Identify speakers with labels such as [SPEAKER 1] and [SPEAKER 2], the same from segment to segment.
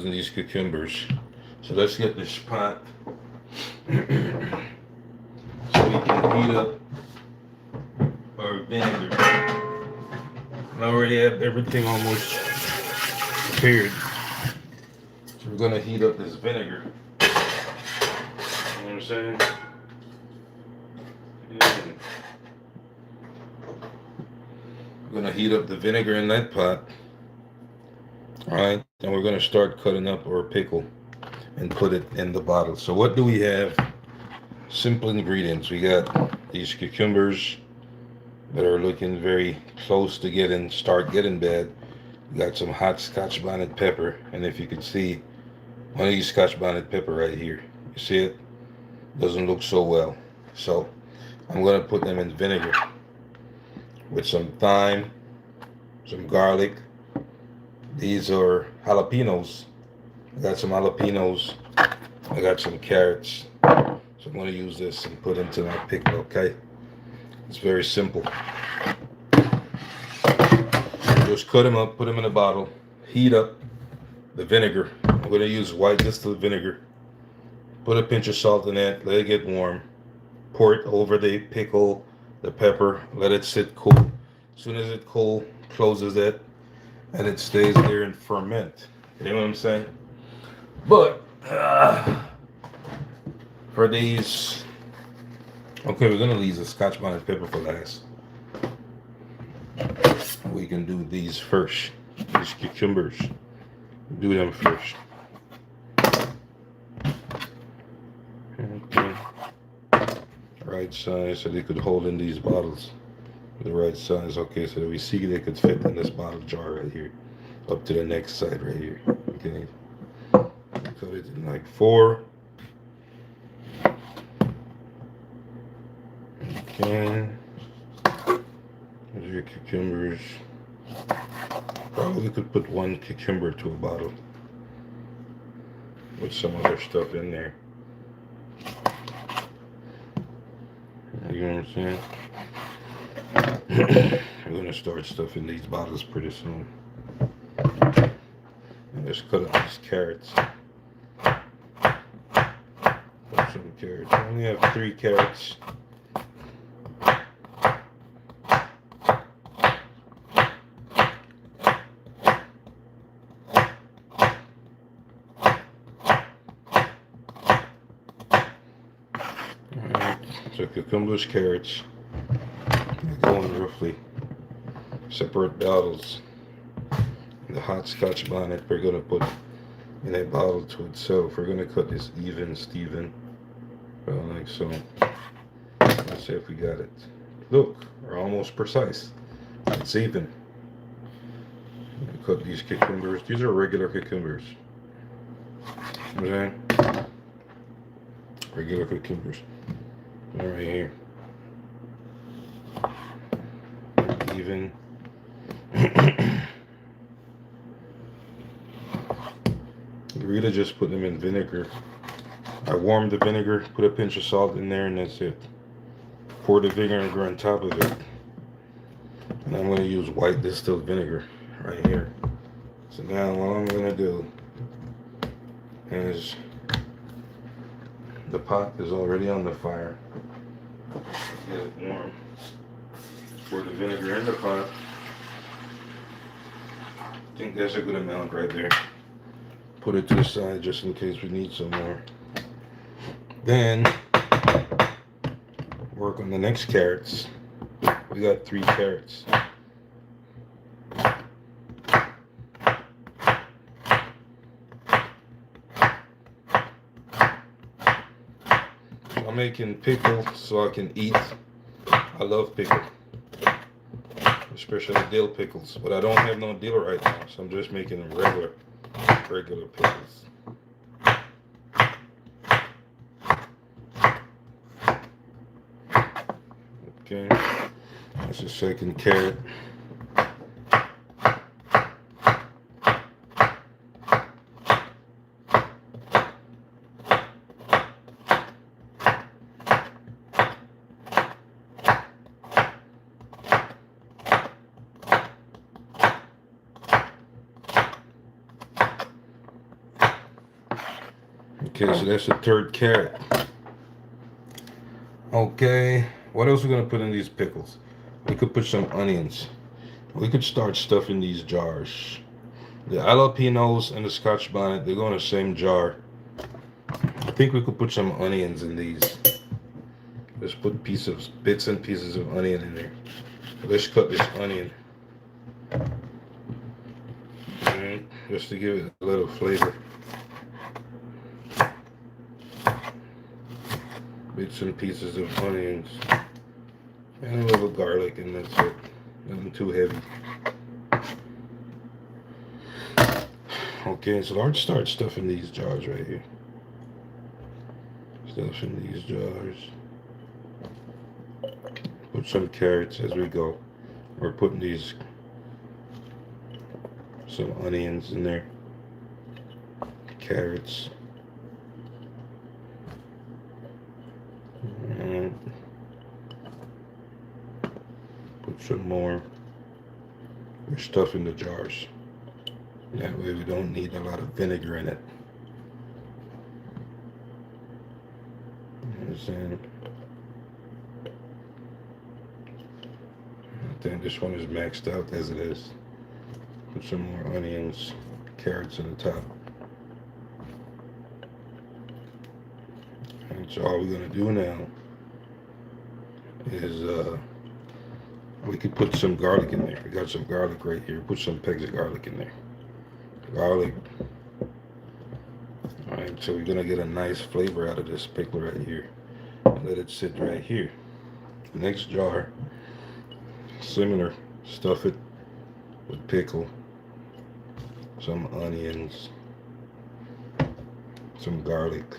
[SPEAKER 1] these cucumbers. So let's get this pot so we can heat up our vinegar. I already have everything almost prepared. So we're gonna heat up this vinegar. You know what I'm saying? And we're gonna heat up the vinegar in that pot. Alright, and we're gonna start cutting up our pickle and put it in the bottle. So what do we have? Simple ingredients. We got these cucumbers that are looking very close to start getting bad. We got some hot Scotch bonnet pepper, and if you can see one of these Scotch bonnet pepper right here, you see it? Doesn't look so well. So I'm gonna put them in vinegar with some thyme, some garlic. These are jalapenos. I got some jalapenos. I got some carrots. So I'm going to use this and put into my pickle, okay? It's very simple. Just cut them up, put them in a bottle, heat up the vinegar. I'm going to use white distilled vinegar. Put a pinch of salt in it, let it get warm. Pour it over the pickle, the pepper, let it sit cool. As soon as it cool, closes it, and it stays there and ferment. You know what I'm saying? But for these, okay, we're gonna leave the Scotch bonnet pepper for last. We can do these first. These cucumbers, do them first. Okay, right size so they could hold in these bottles. The right size, okay, so that we see they could fit in this bottle jar right here, up to the next side right here. Okay, cut it in like 4. Okay, there's your cucumbers. Probably could put 1 cucumber to a bottle with some other stuff in there. You know what I'm saying? I'm gonna start stuffing these bottles pretty soon. And just cut up these carrots. Put some carrots. I only have 3 carrots. Alright, so cucumbers, carrots. Go in roughly separate bottles. The hot Scotch bonnet we're gonna put in a bottle to itself. We're gonna cut this even, Steven. Like so. Let's see if we got it. Look, we're almost precise. It's even. Cut these cucumbers. These are regular cucumbers. Okay? Regular cucumbers. Right here. Even. You really just put them in vinegar. I warmed the vinegar, put a pinch of salt in there, and that's it. Pour the vinegar on top of it. And I'm going to use white distilled vinegar right here. So now what I'm going to do is the pot is already on the fire. Get it warm. Pour the vinegar in the pot. I think that's a good amount right there. Put it to the side just in case we need some more. Then work on the next carrots. We got 3 carrots. I'm making pickle so I can eat. I love pickle, especially dill pickles, but I don't have no dill right now, so I'm just making them regular pickles. Okay, that's the second carrot. Okay, so that's the third carrot. Okay, what else are we gonna put in these pickles? We could put some onions. We could start stuffing these jars. The jalapenos and the Scotch bonnet, they go in the same jar. I think we could put some onions in these. Let's put bits and pieces of onion in there. Let's cut this onion. Alright, just to give it a little flavor. Bits and pieces of onions. And a little garlic, and that's it. Nothing too heavy. Okay, so let's start stuffing these jars right here. Stuffing these jars. Put some carrots as we go. We're putting some onions in there. Carrots. And put some more. We're stuffing the jars. That way we don't need a lot of vinegar in it. And I think this one is maxed out as it is. Put some more onions, carrots on the top. And so all we're gonna do now is we could put some garlic in there. We got some garlic right here. Put some pegs of garlic in there. Garlic. Alright, so we're gonna get a nice flavor out of this pickle right here. Let it sit right here. Next jar, similar. Stuff it with pickle, some onions, some garlic.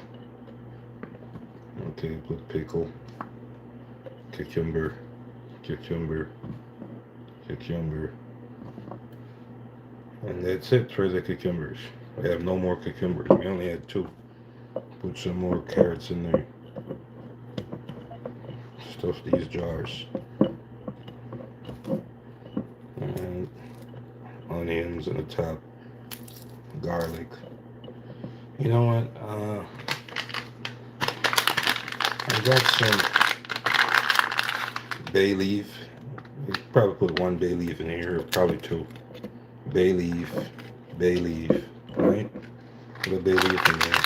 [SPEAKER 1] Okay, put pickle, cucumber, and that's it for the cucumbers. We have no more cucumbers. We only had 2. Put some more carrots in there. Stuff these jars. And onions on the top. Garlic. You know what? I got some bay leaf. We could probably put 1 bay leaf in here, or probably 2. Bay leaf, right? Put a bay leaf in there.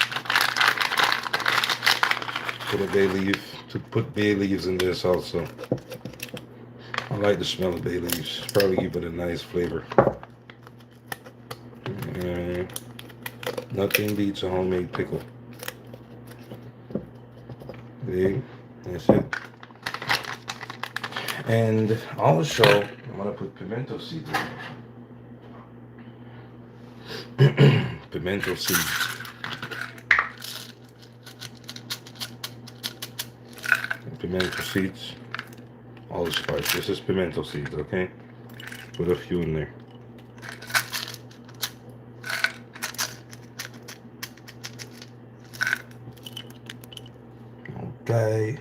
[SPEAKER 1] Put bay leaves in this also. I like the smell of bay leaves. Probably give it a nice flavor. Nothing beats a homemade pickle. See? That's it. And also, I'm gonna put pimento seeds in. Pimento seeds. Pimento seeds. Allspice. This is pimento seeds, okay? Put a few in there. Okay.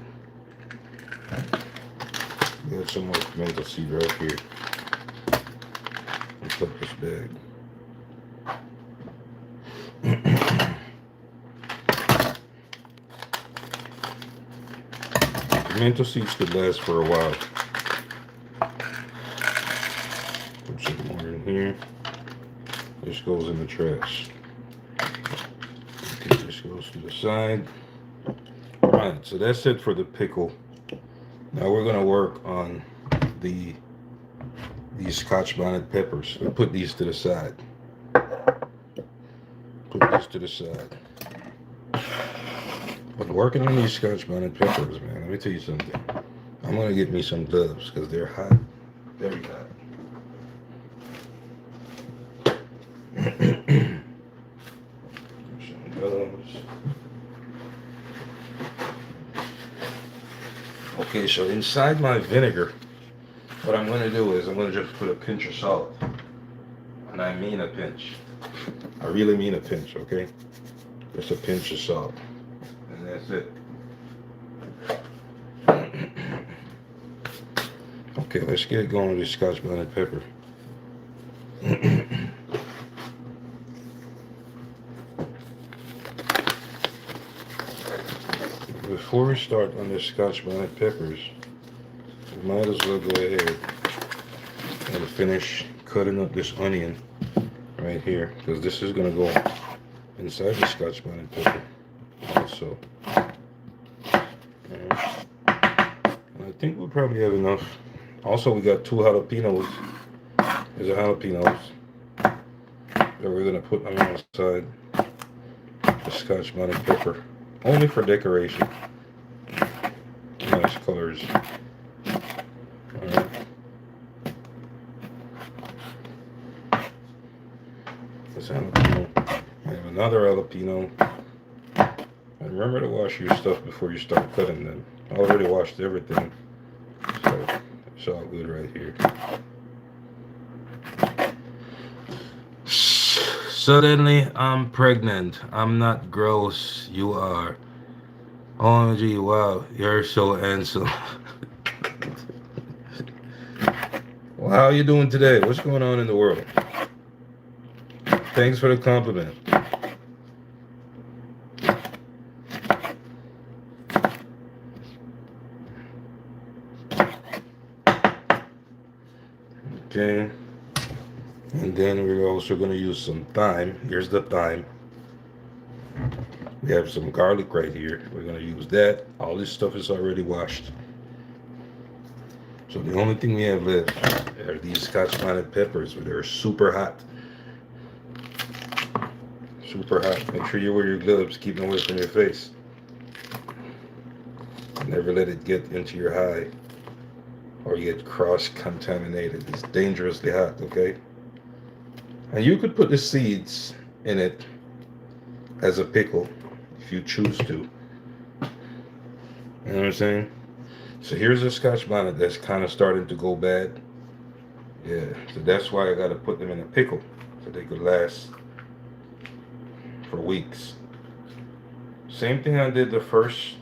[SPEAKER 1] Got some more pimento seed right here. Let's put this bag. Pimento seeds could last for a while. Put some more in here. This goes in the trash. Okay, this goes to the side. Alright, so that's it for the pickle. Now we're going to work on these Scotch bonnet peppers. We'll put these to the side. Put these to the side. But working on these Scotch bonnet peppers, man, let me tell you something. I'm going to get me some gloves because they're hot. Very hot. Some gloves. Okay, so inside my vinegar, what I'm going to do is I'm going to just put a pinch of salt. And I mean a pinch. I really mean a pinch, okay? Just a pinch of salt. And that's it. Okay, let's get going with this Scotch bonnet pepper. before we start on the Scotch bonnet peppers, we might as well go ahead and finish cutting up this onion right here, because this is going to go inside the Scotch bonnet pepper also. And I think we probably have enough. Also, we got 2 jalapenos. These are jalapenos that we're going to put alongside the Scotch bonnet pepper, only for decoration. Nice colors. Alright. This jalapeno. I have another jalapeno. And remember to wash your stuff before you start cutting them. I already washed everything, so it's all good right here. Suddenly, I'm pregnant. I'm not gross. You are. OMG, wow, you're so handsome. Well, how are you doing today? What's going on in the world? Thanks for the compliment. Okay. And then we're also going to use some thyme. Here's the thyme. We have some garlic right here. We're going to use that. All this stuff is already washed. So the only thing we have left are these Scotch bonnet peppers. They're super hot. Super hot. Make sure you wear your gloves. Keep them away from your face. Never let it get into your eye or you get cross-contaminated. It's dangerously hot, okay? And you could put the seeds in it as a pickle if you choose to. You know what I'm saying? So here's a Scotch bonnet that's kind of starting to go bad. Yeah, so that's why I got to put them in a pickle so they could last for weeks. Same thing I did the first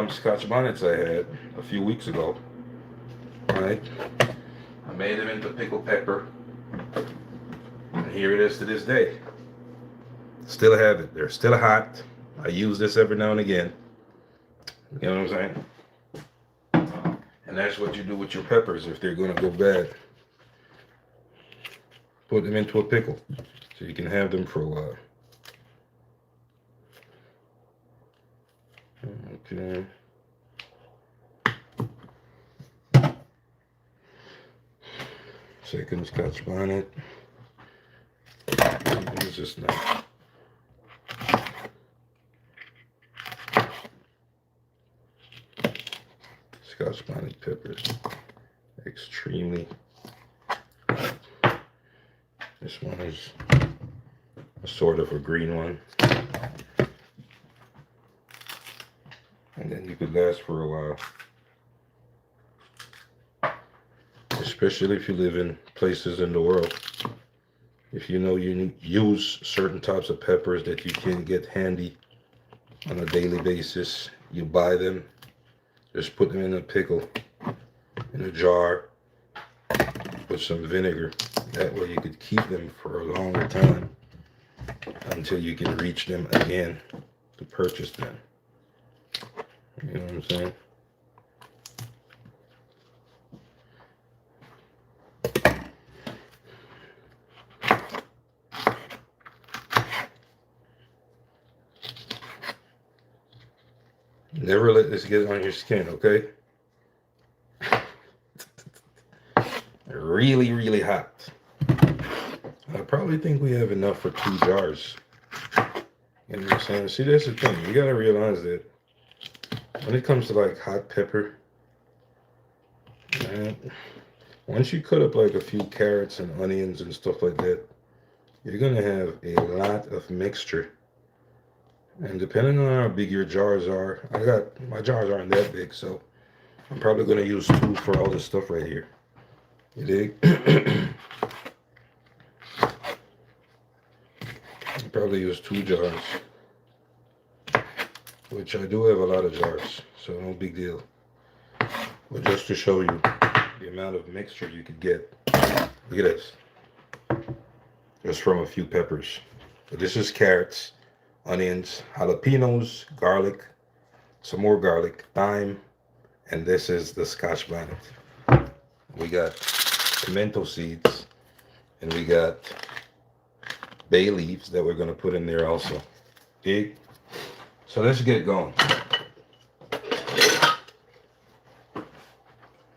[SPEAKER 1] Scotch bonnets I had a few weeks ago. Right? I made them into pickle pepper. And here it is to this day. Still have it. They're still hot. I use this every now and again. You know what I'm saying? And that's what you do with your peppers if they're going to go bad. Put them into a pickle so you can have them for a while. Okay. Second Scotch bonnet. What is this now? Scotch bonnet peppers. Extremely. This one is a sort of a green one. And then you could last for a while. Especially if you live in places in the world. If you know you use certain types of peppers that you can get handy on a daily basis, you buy them, just put them in a pickle, in a jar, with some vinegar. That way you could keep them for a longer time until you can reach them again to purchase them. You know what I'm saying? Never let this get on your skin, okay? Really, really hot. I probably think we have enough for 2 jars. You know what I'm saying? See, that's the thing. You gotta realize that when it comes to like hot pepper, man, once you cut up like a few carrots and onions and stuff like that, you're gonna have a lot of mixture. And depending on how big your jars are, my jars aren't that big, so I'm probably gonna use 2 for all this stuff right here. You dig? I'll probably use 2 jars, which I do have a lot of jars, so no big deal. But just to show you the amount of mixture you could get. Look at this. Just from a few peppers. So this is carrots, onions, jalapenos, garlic, some more garlic, thyme, and this is the Scotch bonnet. We got pimento seeds, and we got bay leaves that we're going to put in there also. Okay? So let's get going.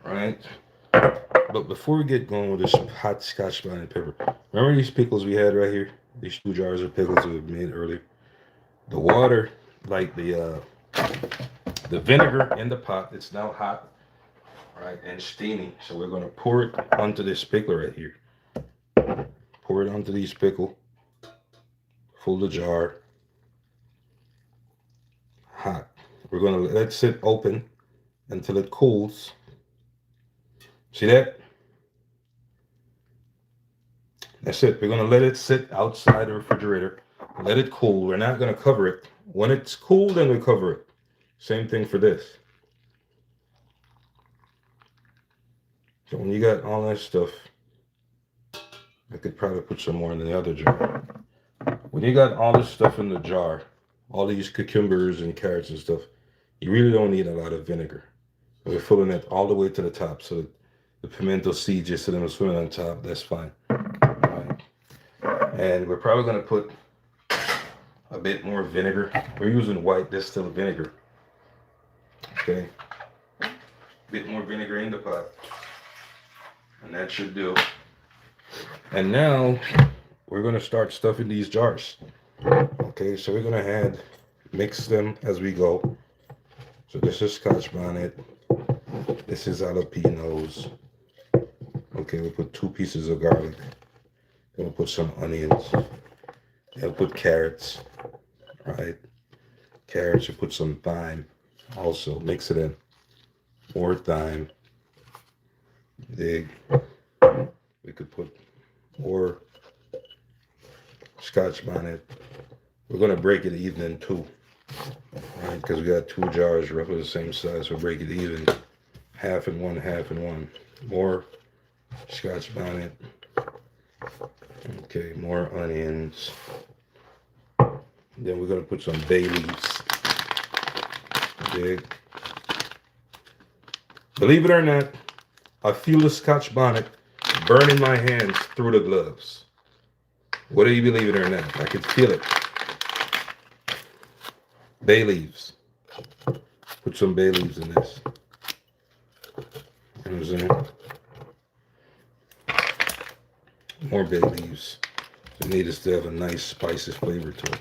[SPEAKER 1] Right? But before we get going with this hot Scotch bonnet pepper, remember these pickles we had right here? These 2 jars of pickles we made earlier. The water, like the vinegar in the pot, it's now hot, right, and steamy. So we're going to pour it onto this pickle right here. Pour it onto these pickle. Fill the jar. Hot. We're going to let it sit open until it cools. See that? That's it. We're going to let it sit outside the refrigerator. Let it cool. We're not going to cover it. When it's cool, then we cover it. Same thing for this. So when you got all that stuff, I could probably put some more in the other jar. When you got all this stuff in the jar, all these cucumbers and carrots and stuff, you really don't need a lot of vinegar. We're filling it all the way to the top, so the pimento seeds just sitting on swimming on top. That's fine. Right. And we're probably going to put a bit more vinegar. We're using white distilled vinegar. Okay. A bit more vinegar in the pot. And that should do. And now we're going to start stuffing these jars. Okay, so we're going to mix them as we go. So this is Scotch bonnet. This is jalapenos. Okay, we'll put 2 pieces of garlic. We'll put some onions. We'll put carrots. Right? Carrots, we'll put some thyme. Also, mix it in. More thyme. We could put more Scotch bonnet. We're going to break it even in 2. Right? Because we got 2 jars roughly the same size. We'll break it even. Half and one, half and one. More Scotch bonnet. Okay, more onions. Then we're going to put some bay leaves. Okay. Believe it or not, I feel the Scotch bonnet burning my hands through the gloves. Whether you believe it or not, I can feel it. Bay leaves. Put some bay leaves in this. You know what I'm saying? More bay leaves. It needs to have a nice spicy flavor to it.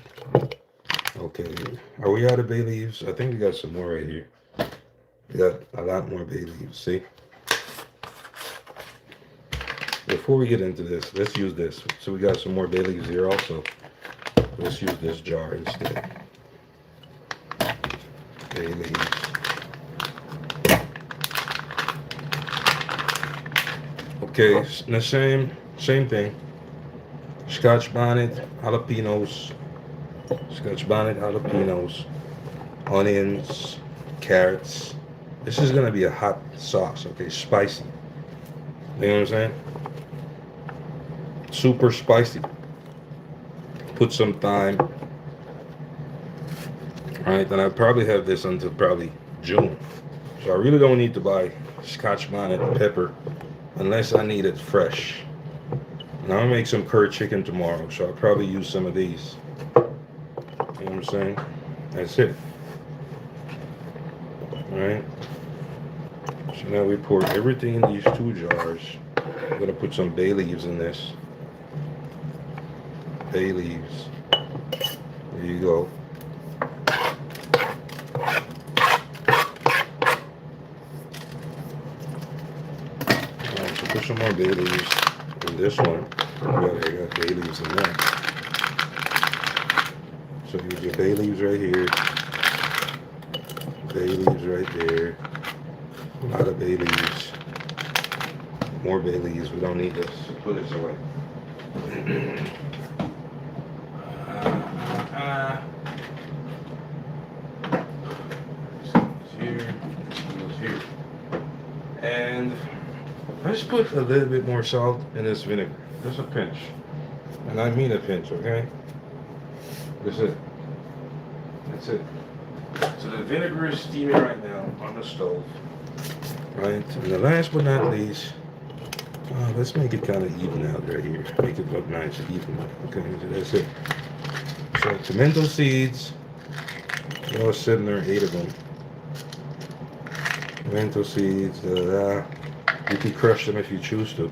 [SPEAKER 1] Okay, are we out of bay leaves? I think we got some more right here. We got a lot more bay leaves, see? Before we get into this, let's use this. So we got some more bay leaves here also. Let's use this jar instead. Bay leaves. Okay, the same thing. Scotch bonnet, jalapenos. Scotch bonnet, jalapenos. Onions, carrots. This is gonna be a hot sauce, okay? Spicy. You know what I'm saying? Super spicy. Put some thyme. Alright, then I probably have this until probably June. So I really don't need to buy Scotch bonnet pepper unless I need it fresh. And I'm gonna make some curry chicken tomorrow, so I'll probably use some of these. You know what I'm saying? That's it. Alright. So now we pour everything in these 2 jars. I'm gonna put some bay leaves in this. Bay leaves. There you go. Alright, so put some more bay leaves in this one. I got bay leaves in that. So use your bay leaves right here. Bay leaves right there. A lot of bay leaves. More bay leaves. We don't need this. Put this away. Here. And let's put a little bit more salt in this vinegar. Just a pinch. And I mean a pinch, okay? That's it. That's it. So the vinegar is steaming right now on the stove. Right, and the last but not least, let's make it kind of even out right here. Make it look nice, even. Okay, so that's it. So pimento seeds, I was sitting there, 8 of them. Pimento seeds, you can crush them if you choose to.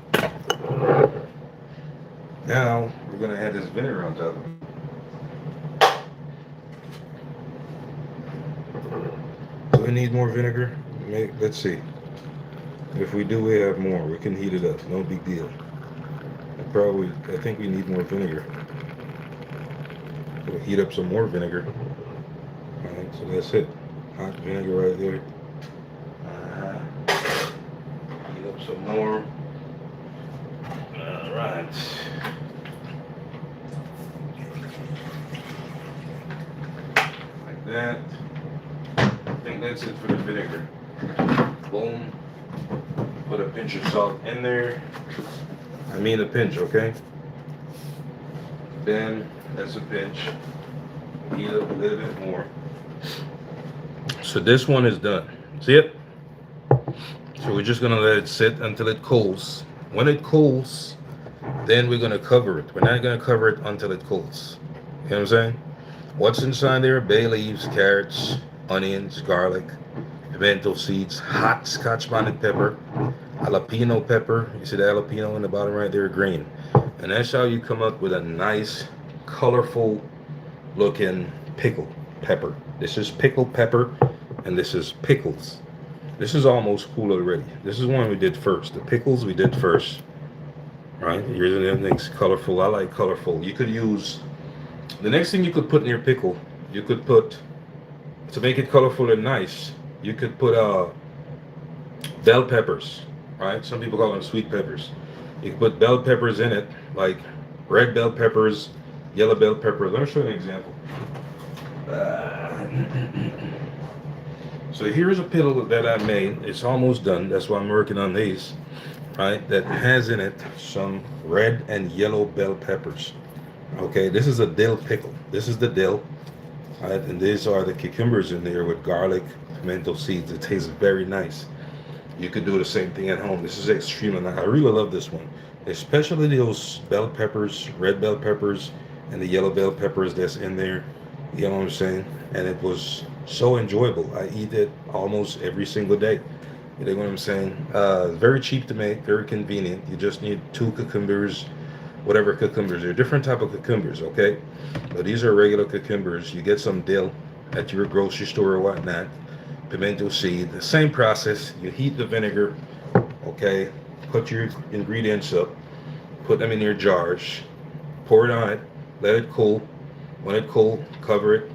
[SPEAKER 1] Now we're gonna add this vinegar on top of it. Do we need more vinegar? Let's see. If we do, we have more. We can heat it up. No big deal. I think we need more vinegar. We'll heat up some more vinegar. All right, so that's it. Hot vinegar right there. Heat up some more. All right. Like that. I think that's it for the vinegar. Boom. Put a pinch of salt in there. I mean a pinch, okay? Then that's a pinch. Heat up a little bit more. So this one is done. See it? So we're just gonna let it sit until it cools. When it cools, then we're gonna cover it. We're not gonna cover it until it cools. You know what I'm saying? What's inside there? Bay leaves, carrots, onions, garlic, pimento seeds, hot Scotch bonnet pepper, jalapeno pepper. You see the jalapeno in the bottom right there, green. And that's how you come up with a nice, colorful looking pickle pepper. This is pickle pepper, and this is pickles. This is almost cool already. This is one we did first. The pickles we did first. Right? Here's everything's colorful. I like colorful. You could use, the next thing you could put in your pickle, you could put, to make it colorful and nice, you could put bell peppers, right? Some people call them sweet peppers. You can put bell peppers in it, like red bell peppers, yellow bell peppers. Let me show you an example. So here's a pickle that I made. It's almost done. That's why I'm working on these, right? That has in it some red and yellow bell peppers. Okay, this is a dill pickle. This is the dill, right? And these are the cucumbers in there with garlic, pimento seeds. It tastes very nice. You could do the same thing at home. This is extremely nice. I really love this one, especially those bell peppers, red bell peppers, and the yellow bell peppers that's in there. You know what I'm saying? And it was so enjoyable. I eat it almost every single day. You know what I'm saying? Very cheap to make, very convenient. You just need 2 cucumbers, whatever cucumbers. There are different type of cucumbers, okay? But these are regular cucumbers. You get some dill at your grocery store or whatnot. Pimento seed, the same process. You heat the vinegar, okay? Put your ingredients up, put them in your jars, pour it on it, let it cool. When it cool, cover it,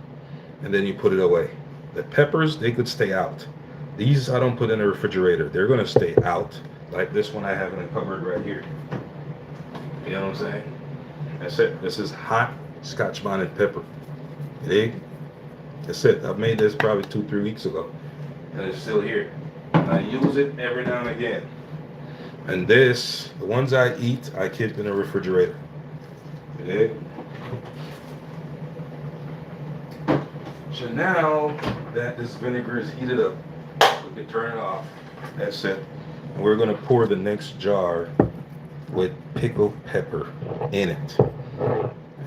[SPEAKER 1] and then you put it away. The peppers, they could stay out. These I don't put in the refrigerator. They're gonna stay out. Like this one I have in the cupboard right here. You know what I'm saying? That's it. This is hot Scotch bonnet pepper. You dig? That's it. I've made this probably 2-3 weeks ago, and it's still here. I use it every now and again. And this, the ones I eat, I keep in the refrigerator. You dig? So now that this vinegar is heated up, we can turn it off. That's it. And we're gonna pour the next jar with pickled pepper in it.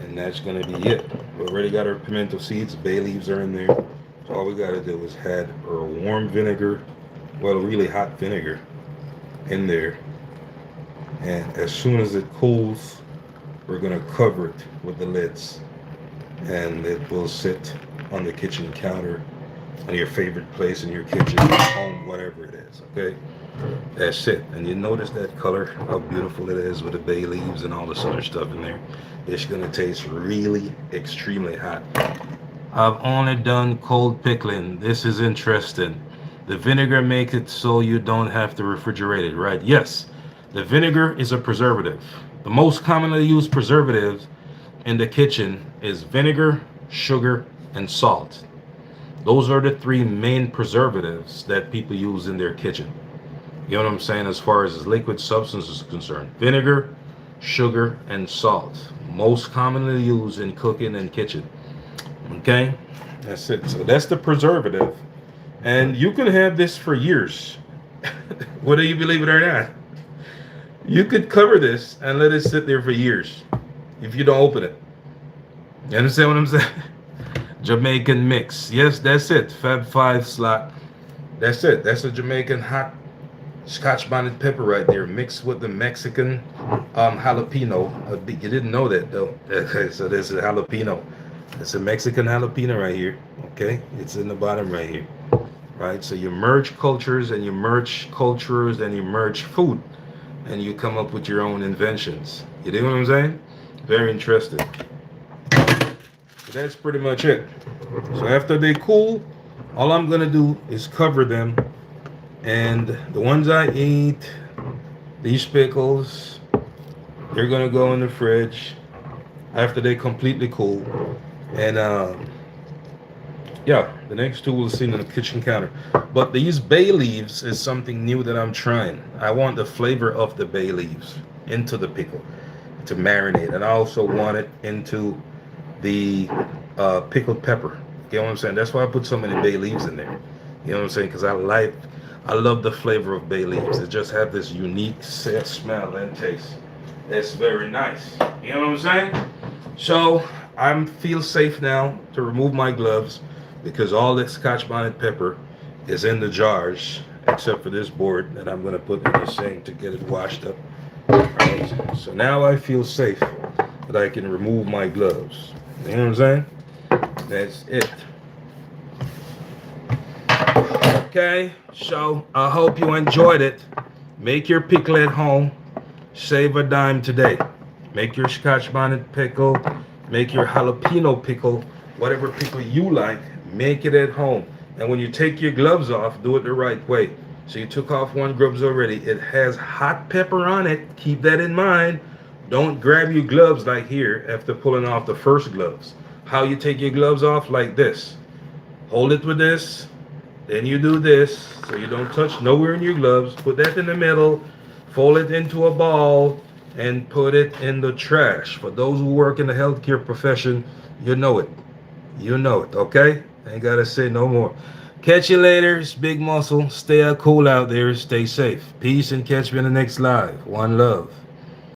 [SPEAKER 1] And that's gonna be it. We already got our pimento seeds, bay leaves are in there. So all we gotta do is add our warm vinegar, well, really hot vinegar in there. And as soon as it cools, we're gonna cover it with the lids. And it will sit on the kitchen counter, on your favorite place in your kitchen, home, whatever it is, okay? That's it. And you notice that color, how beautiful it is with the bay leaves and all this other stuff in there. It's gonna taste really extremely hot. I've only done cold pickling. This is interesting. The vinegar makes it so you don't have to refrigerate it, right? Yes, the vinegar is a preservative. The most commonly used preservatives in the kitchen is vinegar, sugar, and salt. Those are the 3 main preservatives that people use in their kitchen. You know what I'm saying? As far as liquid substance is concerned, vinegar, sugar, and salt, most commonly used in cooking and kitchen. Okay, that's it. So that's the preservative, and you can have this for years. Whether you believe it or not, you could cover this and let it sit there for years if you don't open it. You understand what I'm saying? Jamaican mix. Yes, that's it. Fab Five slot. That's it. That's a Jamaican hot Scotch bonnet pepper right there, mixed with the Mexican jalapeno. You didn't know that though. Okay, so there's a jalapeno. It's a Mexican jalapeno right here. Okay, it's in the bottom right here. Right. So you merge cultures and you merge cultures and you merge food, and you come up with your own inventions. You know what I'm saying? Very interesting. So that's pretty much it. So after they cool, all I'm gonna do is cover them, and the ones I eat, these pickles, they're gonna go in the fridge after they completely cool. And yeah, the next two we'll see in the kitchen counter. But these bay leaves is something new that I'm trying. I want the flavor of the bay leaves into the pickle to marinate, and I also want it into the pickled pepper. You know what I'm saying? That's why I put so many bay leaves in there. You know what I'm saying? Because I love the flavor of bay leaves. It just have this unique smell and taste. It's very nice. You know what I'm saying? So I feel safe now to remove my gloves because all that Scotch bonnet pepper is in the jars, except for this board that I'm going to put in the sink to get it washed up. Right? So now I feel safe that I can remove my gloves. You know what I'm saying? That's it. Okay, so I hope you enjoyed it. Make your pickle at home. Save a dime today. Make your Scotch bonnet pickle. Make your jalapeno pickle. Whatever pickle you like, make it at home. And when you take your gloves off, do it the right way. So you took off one gloves already. It has hot pepper on it. Keep that in mind. Don't grab your gloves like here after pulling off the first gloves. How you take your gloves off? Like this. Hold it with this. Then you do this so you don't touch nowhere in your gloves. Put that in the middle. Fold it into a ball and put it in the trash. For those who work in the healthcare profession, you know it. You know it, okay? Ain't gotta say no more. Catch you later. It's Big Muscle. Stay cool out there. Stay safe. Peace and catch me in the next live. One love.